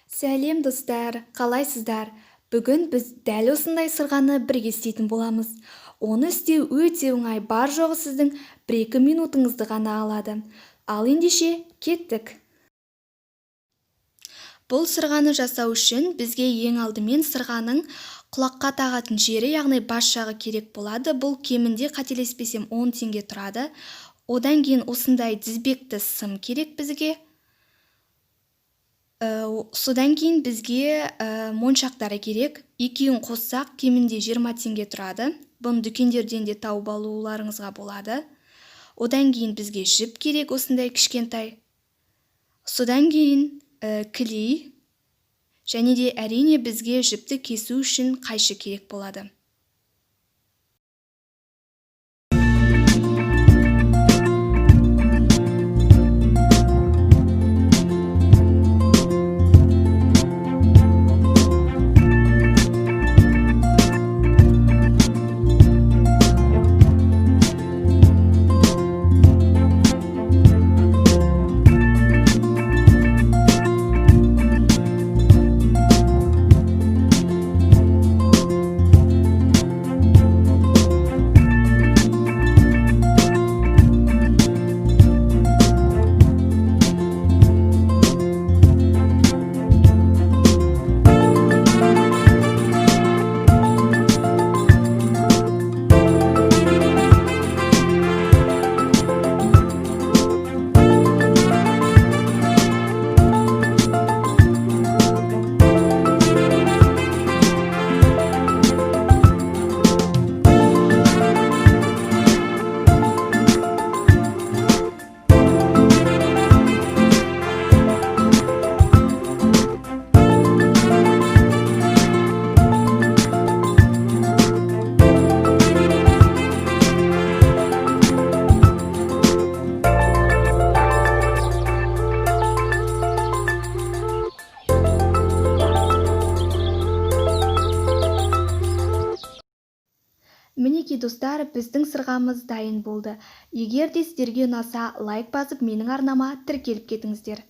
Сәлем достар, қалайсыздар? Бүгін біз дәл осындай сырғаны бірге істейтін боламыз. Оны істеу өте оңай, бар жоғы сіздің 1-2 минутыңызды ғана алады. Ал ендеше кеттік. Бұл сырғаны жасау үшін бізге ең алдымен сырғаның құлаққа тағатын жері, яғни бас жағы керек болады. Бұл кемінде қателеспесем 10 теңге тұрады. Одан кейін осындай тізбекті сым керек бізге. Содан кейін бізге моншақтары керек. Екеуін қоссақ кемінде 20 теңге тұрады. Бұны дүкендерден де тауып алуларыңызға болады. Одан кейін бізге жіп керек, осындай кішкентай. Содан кейін клей және де әрине бізге жіпті кесу үшін қайшы керек болады. Мінекей достар, біздің сырғамыз дайын болды. Егер де сіздерге ұнаса, лайк басып, менің арнама тіркеліп кетіңіздер.